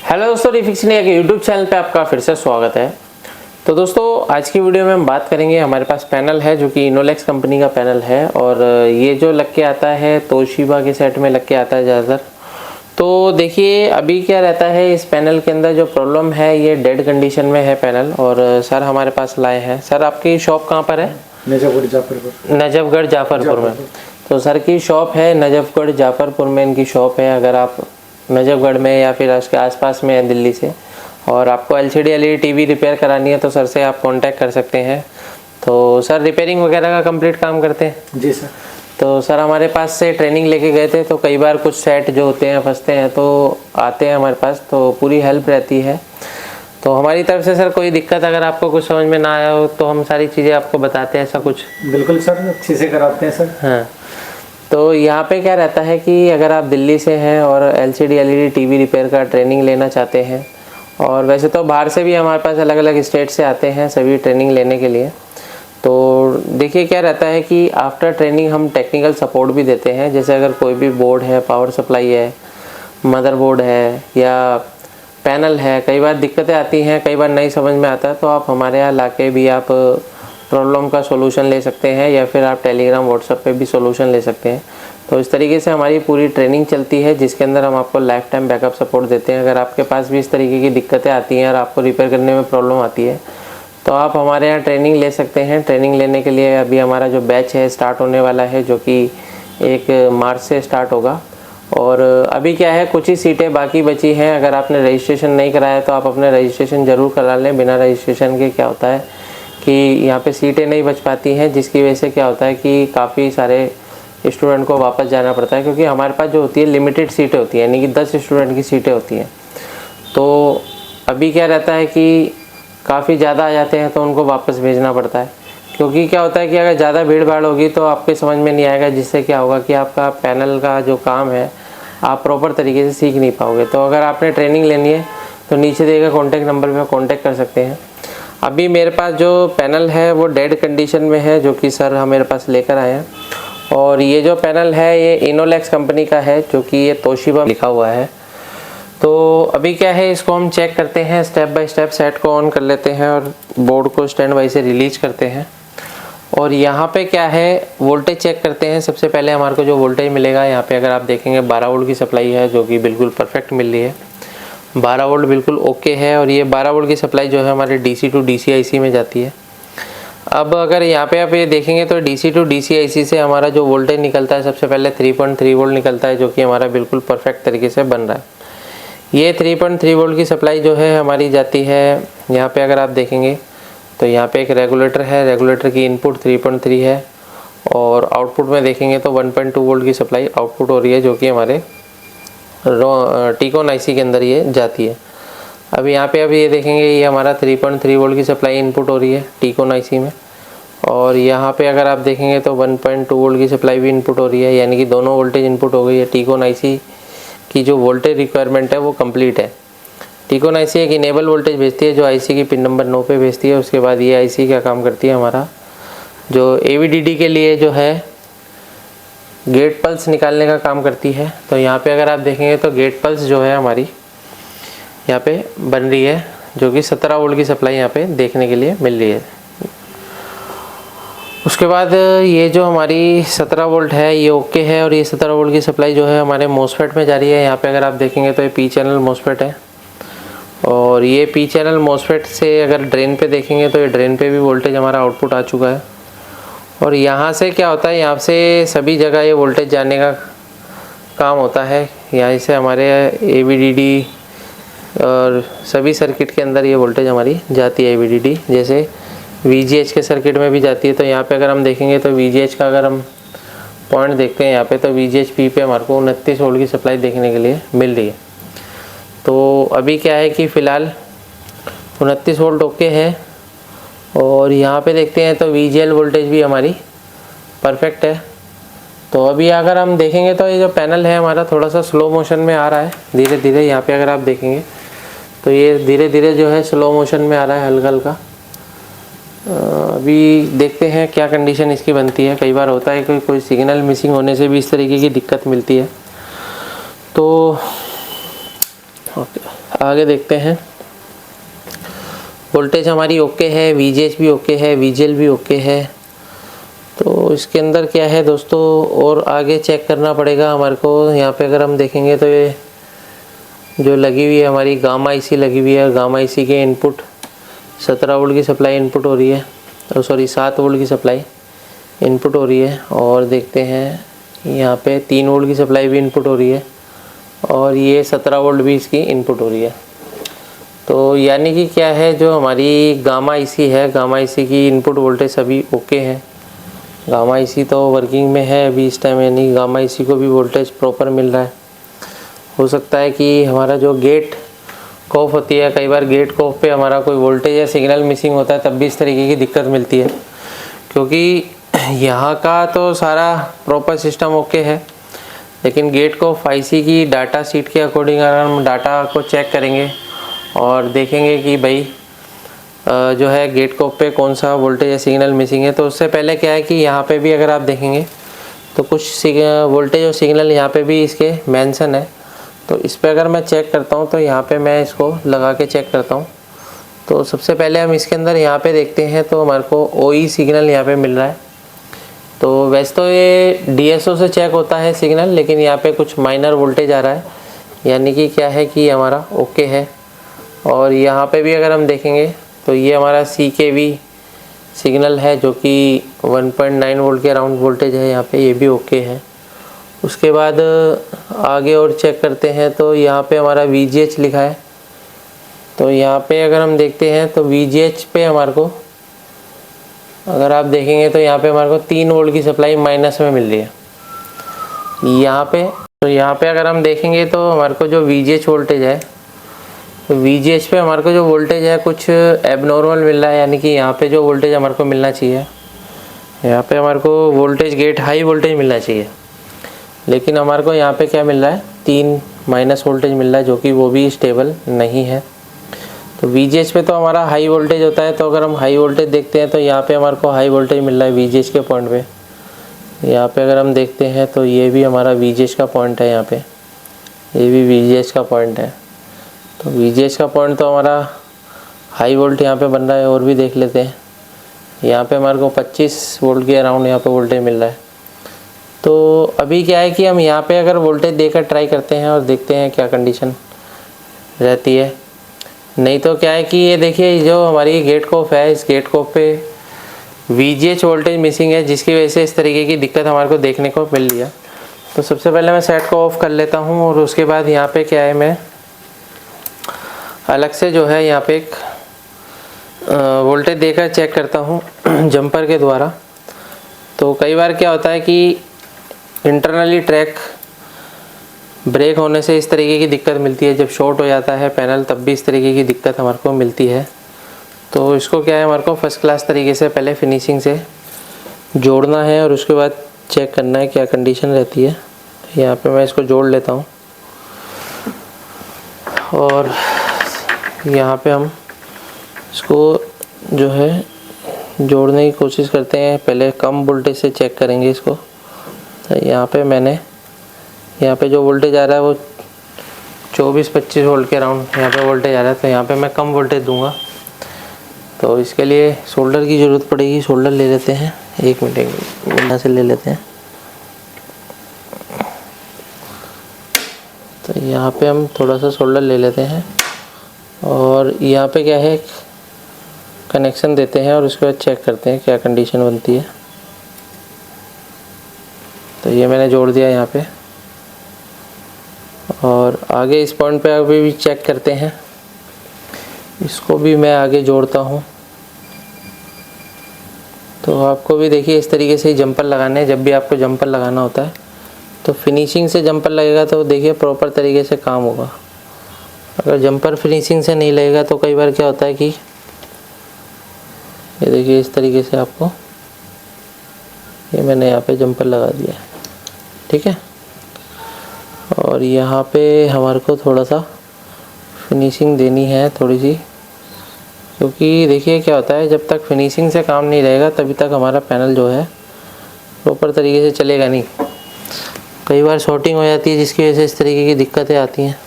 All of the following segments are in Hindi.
हेलो दोस्तों, रिफिक्स इंडिया के यूट्यूब चैनल पे आपका फिर से स्वागत है। तो दोस्तों आज की वीडियो में हम बात करेंगे, हमारे पास पैनल है जो कि इनोलेक्स कंपनी का पैनल है और ये जो लग के आता है तोशिबा के सेट में लग के आता है ज़्यादातर। तो देखिए अभी क्या रहता है, इस पैनल के अंदर जो प्रॉब्लम है ये डेड कंडीशन में है पैनल। और सर हमारे पास लाए हैं। सर आपकी शॉप कहाँ पर है? नजफगढ़ जाफरपुर में। तो सर की शॉप है नजफगढ़ जाफरपुर में, इनकी शॉप है। अगर आप नजफगढ़ में या फिर उसके आसपास में है दिल्ली से और आपको एलसीडी एलईडी टीवी रिपेयर करानी है तो सर से आप कांटेक्ट कर सकते हैं। तो सर रिपेयरिंग वगैरह का कंप्लीट काम करते हैं? जी सर। तो सर हमारे पास से ट्रेनिंग लेके गए थे तो कई बार कुछ सेट जो होते हैं फंसते हैं तो आते हैं हमारे पास, तो पूरी हेल्प रहती है। तो हमारी तरफ से सर कोई दिक्कत अगर आपको कुछ समझ में ना आया हो तो हम सारी चीज़ें आपको बताते हैं, ऐसा कुछ? बिल्कुल सर, अच्छे से कराते हैं सर। हाँ, तो यहाँ पे क्या रहता है कि अगर आप दिल्ली से हैं और एलसीडी एलईडी टीवी रिपेयर का ट्रेनिंग लेना चाहते हैं, और वैसे तो बाहर से भी हमारे पास अलग अलग स्टेट से आते हैं सभी ट्रेनिंग लेने के लिए। तो देखिए क्या रहता है कि आफ्टर ट्रेनिंग हम टेक्निकल सपोर्ट भी देते हैं। जैसे अगर कोई भी बोर्ड है, पावर सप्लाई है, मदरबोर्ड है या पैनल है, कई बार दिक्कतें आती हैं, कई बार नहीं समझ में आता, तो आप हमारे यहाँ लाके भी आप प्रॉब्लम का सोल्यूशन ले सकते हैं या फिर आप टेलीग्राम व्हाट्सएप पे भी सोल्यूशन ले सकते हैं। तो इस तरीके से हमारी पूरी ट्रेनिंग चलती है जिसके अंदर हम आपको लाइफ टाइम बैकअप सपोर्ट देते हैं। अगर आपके पास भी इस तरीके की दिक्कतें आती हैं और आपको रिपेयर करने में प्रॉब्लम आती है तो आप हमारे यहाँ ट्रेनिंग ले सकते हैं। ट्रेनिंग लेने के लिए अभी हमारा जो बैच है स्टार्ट होने वाला है, जो कि 1 मार्च से स्टार्ट होगा। और अभी क्या है, कुछ ही सीटें बाकी बची हैं। अगर आपने रजिस्ट्रेशन नहीं कराया तो आप अपने रजिस्ट्रेशन ज़रूर करा लें। बिना रजिस्ट्रेशन के क्या होता है कि यहाँ पे सीटें नहीं बच पाती हैं, जिसकी वजह से क्या होता है कि काफ़ी सारे स्टूडेंट को वापस जाना पड़ता है, क्योंकि हमारे पास जो होती है लिमिटेड सीटें होती हैं, यानी कि 10 स्टूडेंट की सीटें होती हैं। तो अभी क्या रहता है कि काफ़ी ज़्यादा आ जाते हैं तो उनको वापस भेजना पड़ता है, क्योंकि क्या होता है कि अगर ज़्यादा भीड़ भाड़ होगी तो आपके समझ में नहीं आएगा, जिससे क्या होगा कि आपका पैनल का जो काम है आप प्रॉपर तरीके से सीख नहीं पाओगे। तो अगर आपने ट्रेनिंग लेनी है तो नीचे दिए गए कॉन्टैक्ट नंबर पर कॉन्टैक्ट कर सकते हैं। अभी मेरे पास जो पैनल है वो डेड कंडीशन में है, जो कि सर हम मेरे पास लेकर आए हैं। और ये जो पैनल है ये इनोलेक्स कंपनी का है, जो कि ये तोशिबा लिखा हुआ है। तो अभी क्या है, इसको हम चेक करते हैं स्टेप बाय स्टेप। सेट को ऑन कर लेते हैं और बोर्ड को स्टैंड बाई से रिलीज करते हैं। और यहाँ पे क्या है, वोल्टेज चेक करते हैं। सबसे पहले हमारे को जो वोल्टेज मिलेगा यहाँ पे अगर आप देखेंगे 12 वोल्ट की सप्लाई है, जो कि बिल्कुल परफेक्ट मिल रही है। 12 वोल्ट बिल्कुल ओके है। और ये 12 वोल्ट की सप्लाई जो है हमारे डीसी टू डीसी आईसी में जाती है। अब अगर यहाँ पे आप ये देखेंगे तो डीसी टू डीसी आईसी से हमारा जो वोल्टेज निकलता है सबसे पहले 3.3 वोल्ट निकलता है, जो कि हमारा बिल्कुल परफेक्ट तरीके से बन रहा है। ये 3.3 वोल्ट की सप्लाई जो है हमारी जाती है यहाँ पे। अगर आप देखेंगे तो यहाँ पे एक रेगुलेटर है, रेगुलेटर की इनपुट 3.3 है और आउटपुट में देखेंगे तो 1.2 वोल्ट की सप्लाई आउटपुट हो रही है, जो कि हमारे टीकॉन आईसी के अंदर ये जाती है। अब यहाँ पे अभी ये देखेंगे ये हमारा 3.3 वोल्ट की सप्लाई इनपुट हो रही है टीकॉन आईसी में। और यहाँ पे अगर आप देखेंगे तो 1.2 वोल्ट की सप्लाई भी इनपुट हो रही है, यानी कि दोनों वोल्टेज इनपुट हो गई है। टीकॉन आईसी की जो वोल्टेज रिक्वायरमेंट है वो कंप्लीट है। टीकॉन आईसी एक इनेबल वोल्टेज भेजती है जो आईसी की पिन नंबर 9 पे भेजती है। उसके बाद ये आईसी क्या काम करती है, हमारा जो एवीडीडी के लिए जो है गेट पल्स निकालने का काम करती है। तो यहाँ पे अगर आप देखेंगे तो गेट पल्स जो है हमारी यहाँ पे बन रही है, जो कि 17 वोल्ट की सप्लाई यहाँ पे देखने के लिए मिल रही है। उसके बाद ये जो हमारी 17 वोल्ट है ये ओके है। और ये 17 वोल्ट की सप्लाई जो है हमारे मोसफेट में जा रही है। यहाँ पे अगर आप देखेंगे तो ये पी चैनल मोसफेट है। और ये पी चैनल मोसफेट से अगर ड्रेन पे देखेंगे तो ये ड्रेन पे भी वोल्टेज हमारा आउटपुट आ चुका है। और यहाँ से क्या होता है, यहाँ से सभी जगह ये वोल्टेज जाने का काम होता है। यहाँ से हमारे एवीडीडी और सभी सर्किट के अंदर ये वोल्टेज हमारी जाती है। एवीडीडी जैसे वीजीएच के सर्किट में भी जाती है। तो यहाँ पे अगर हम देखेंगे तो वीजीएच का अगर हम पॉइंट देखते हैं यहाँ पे, तो वीजीएच पी पे हमारे को 29 वोल्ट की सप्लाई देखने के लिए मिल रही है। तो अभी क्या है कि फ़िलहाल 29 वोल्ट ओके है। और यहाँ पे देखते हैं तो वीजीएल वोल्टेज भी हमारी परफेक्ट है। तो अभी अगर हम देखेंगे तो ये जो पैनल है हमारा थोड़ा सा स्लो मोशन में आ रहा है धीरे धीरे। यहाँ पे अगर आप देखेंगे तो ये धीरे धीरे जो है स्लो मोशन में आ रहा है हल्का हल्का। अभी देखते हैं क्या कंडीशन इसकी बनती है। कई बार होता है कि कोई सिग्नल मिसिंग होने से भी इस तरीके की दिक्कत मिलती है। तो ओके आगे देखते हैं। वोल्टेज हमारी ओके है, VGH भी ओके है, VGL भी ओके है। तो इसके अंदर क्या है दोस्तों, और आगे चेक करना पड़ेगा हमारे को। यहाँ पे अगर हम देखेंगे तो ये जो लगी हुई है हमारी गामा IC लगी हुई है। गामा IC के इनपुट 17 वोल्ट की सप्लाई इनपुट हो रही है, और सॉरी 7 वोल्ट की सप्लाई इनपुट हो रही है। और देखते हैं यहाँ पे 3 वोल्ट की सप्लाई भी इनपुट हो रही है, और ये 17 वोल्ट भी इसकी इनपुट हो रही है। तो यानी कि क्या है, जो हमारी गामा IC है, गामा IC की इनपुट वोल्टेज सभी ओके हैं। गामा IC तो वर्किंग में है अभी इस टाइम, यानी गामा IC को भी वोल्टेज प्रॉपर मिल रहा है। हो सकता है कि हमारा जो गेट कॉफ होती है, कई बार गेट कॉफ पे हमारा कोई वोल्टेज या सिग्नल मिसिंग होता है, तब भी इस तरीके की दिक्कत मिलती है। क्योंकि यहाँ का तो सारा प्रॉपर सिस्टम ओके है, लेकिन गेट कॉफ IC की डाटा शीट के अकॉर्डिंग अगर हम डाटा को चेक करेंगे और देखेंगे कि भाई जो है गेट कॉफ पे कौन सा वोल्टेज या सिग्नल मिसिंग है, तो उससे पहले क्या है कि यहाँ पे भी अगर आप देखेंगे तो कुछ वोल्टेज और सिग्नल यहाँ पे भी इसके मेंशन है। तो इस पर अगर मैं चेक करता हूँ तो यहाँ पे मैं इसको लगा के चेक करता हूँ। तो सबसे पहले हम इसके अंदर यहाँ पे देखते हैं, तो हमारे को OE सिग्नल यहाँ पे मिल रहा है। तो वैसे तो ये DSO से चेक होता है सिग्नल, लेकिन यहाँ पे कुछ माइनर वोल्टेज आ रहा है, यानी कि क्या है कि हमारा ओके है। और यहाँ पे भी अगर हम देखेंगे तो ये हमारा CKV सिग्नल है, जो कि 1.9 वोल्ट के अराउंड वोल्टेज है यहाँ पे, ये भी ओके है। उसके बाद आगे और चेक करते हैं तो यहाँ पे हमारा VGH लिखा है। तो यहाँ पे अगर हम देखते हैं तो VGH पे हमारे को अगर आप देखेंगे तो यहाँ पे हमारे को 3 वोल्ट की सप्लाई माइनस में मिल रही है यहाँ पे। तो यहाँ पे अगर हम देखेंगे तो हमारे को जो VGH वोल्टेज है, तो VGH पे हमारे को जो वोल्टेज है कुछ एबनॉर्मल मिल रहा है, यानी कि यहाँ पे जो वोल्टेज हमारे को मिलना चाहिए, यहाँ पे हमारे को वोल्टेज गेट हाई वोल्टेज मिलना चाहिए, लेकिन हमारे को यहाँ पे क्या मिल रहा है, 3 माइनस वोल्टेज मिल रहा है, जो कि वो भी स्टेबल नहीं है। तो VGH पे तो हमारा हाई वोल्टेज होता है, तो अगर हम हाई वोल्टेज देखते हैं तो यहाँ पे हमारे को हाई वोल्टेज मिल रहा है VGH के पॉइंट पे। यहाँ पे अगर हम देखते हैं तो ये भी हमारा VGH का पॉइंट है, यहाँ पे ये भी VGH का पॉइंट है। तो VGH का पॉइंट तो हमारा हाई वोल्ट यहाँ पे बन रहा है। और भी देख लेते हैं, यहाँ पे हमारे को 25 वोल्ट के अराउंड यहाँ पे वोल्टेज मिल रहा है। तो अभी क्या है कि हम यहाँ पे अगर वोल्टेज देकर ट्राई करते हैं और देखते हैं क्या कंडीशन रहती है। नहीं तो क्या है कि ये देखिए, जो हमारी गेट कॉफ है, इस गेट कॉफ पे VGH वोल्टेज मिसिंग है, जिसकी वजह से इस तरीके की दिक्कत हमारे को देखने को मिल रही है। तो सबसे पहले मैं सेट को ऑफ कर लेता हूँ, और उसके बाद यहाँ पे क्या है, मैं अलग से जो है यहाँ पे एक वोल्टेज देकर चेक करता हूँ जंपर के द्वारा। तो कई बार क्या होता है कि इंटरनली ट्रैक ब्रेक होने से इस तरीके की दिक्कत मिलती है। जब शॉर्ट हो जाता है पैनल, तब भी इस तरीके की दिक्कत हमारे को मिलती है। तो इसको क्या है, हमारे को फर्स्ट क्लास तरीके से पहले फिनिशिंग से जोड़ना है, और उसके बाद चेक करना है क्या कंडीशन रहती है। यहाँ पे मैं इसको जोड़ लेता हूँ, और यहाँ पे हम इसको जो है जोड़ने की कोशिश करते हैं। पहले कम वोल्टेज से चेक करेंगे इसको। तो यहाँ पे मैंने यहाँ पे जो वोल्टेज आ रहा है वो 24-25 वोल्ट के अराउंड यहाँ पे वोल्टेज आ रहा है। तो यहाँ पे मैं कम वोल्टेज दूंगा। तो इसके लिए सोल्डर की ज़रूरत पड़ेगी। सोल्डर ले लेते हैं, 1 मिनट यहाँ से ले लेते हैं। तो यहाँ पे हम थोड़ा सा सोल्डर ले लेते हैं, और यहाँ पे क्या है, कनेक्शन देते हैं, और उसके बाद चेक करते हैं क्या कंडीशन बनती है। तो ये मैंने जोड़ दिया यहाँ पे, और आगे इस पॉइंट पे अभी भी चेक करते हैं। इसको भी मैं आगे जोड़ता हूँ। तो आपको भी देखिए इस तरीके से ही जंपर लगाने हैं। जब भी आपको जंपर लगाना होता है तो फिनिशिंग से जंपर लगेगा, तो देखिए प्रॉपर तरीके से काम होगा। अगर जंपर फिनिशिंग से नहीं लगेगा तो कई बार क्या होता है कि ये देखिए इस तरीके से आपको, ये मैंने यहाँ पे जंपर लगा दिया है, ठीक है। और यहाँ पे हमारे को थोड़ा सा फिनिशिंग देनी है थोड़ी सी, क्योंकि देखिए क्या होता है, जब तक फिनिशिंग से काम नहीं रहेगा तभी तक हमारा पैनल जो है प्रॉपर तरीके से चलेगा नहीं। कई बार शॉर्टिंग हो जाती है, जिसकी वजह से इस तरीके की दिक्कतें आती हैं।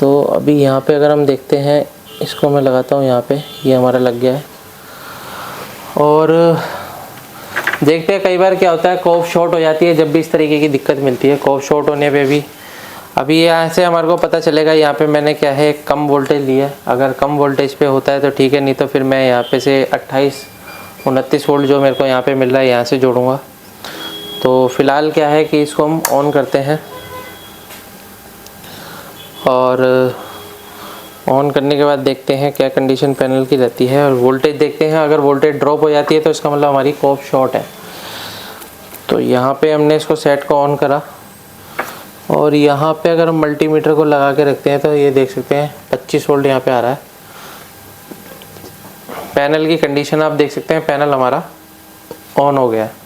तो अभी यहाँ पे अगर हम देखते हैं, इसको मैं लगाता हूँ यहाँ पे, ये हमारा लग गया है। और देखते हैं कई बार क्या होता है, कॉफ शॉर्ट हो जाती है जब भी इस तरीके की दिक्कत मिलती है। कॉफ शॉर्ट होने पे भी अभी यहाँ से हमारे को पता चलेगा, यहाँ पे मैंने क्या है कम वोल्टेज लिया है। अगर कम वोल्टेज पे होता है तो ठीक है, नहीं तो फिर मैं यहाँ पे से 28-29 वोल्ट जो मेरे को यहाँ पे मिल रहा है यहाँ से जोड़ूंगा। तो फिलहाल क्या है कि इसको हम ऑन करते हैं, और ऑन करने के बाद देखते हैं क्या कंडीशन पैनल की रहती है, और वोल्टेज देखते हैं। अगर वोल्टेज ड्रॉप हो जाती है तो इसका मतलब हमारी कॉफ शॉर्ट है। तो यहाँ पे हमने इसको सेट को ऑन करा, और यहाँ पे अगर हम मल्टीमीटर को लगा के रखते हैं तो ये देख सकते हैं 25 वोल्ट यहाँ पे आ रहा है। पैनल की कंडीशन आप देख सकते हैं, पैनल हमारा ऑन हो गया है।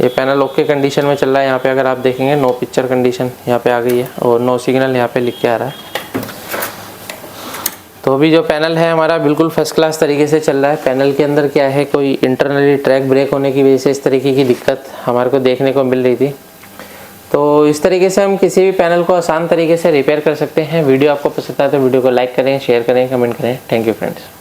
ये पैनल ओके कंडीशन में चल रहा है। यहाँ पे अगर आप देखेंगे नो पिक्चर कंडीशन यहाँ पे आ गई है, और नो सिग्नल यहाँ पे लिख के आ रहा है। तो अभी जो पैनल है हमारा बिल्कुल फर्स्ट क्लास तरीके से चल रहा है। पैनल के अंदर क्या है, कोई इंटरनली ट्रैक ब्रेक होने की वजह से इस तरीके की दिक्कत हमारे को देखने को मिल रही थी। तो इस तरीके से हम किसी भी पैनल को आसान तरीके से रिपेयर कर सकते हैं। वीडियो आपको पसंद आए तो वीडियो को लाइक करें, शेयर करें, कमेंट करें। Thank you friends.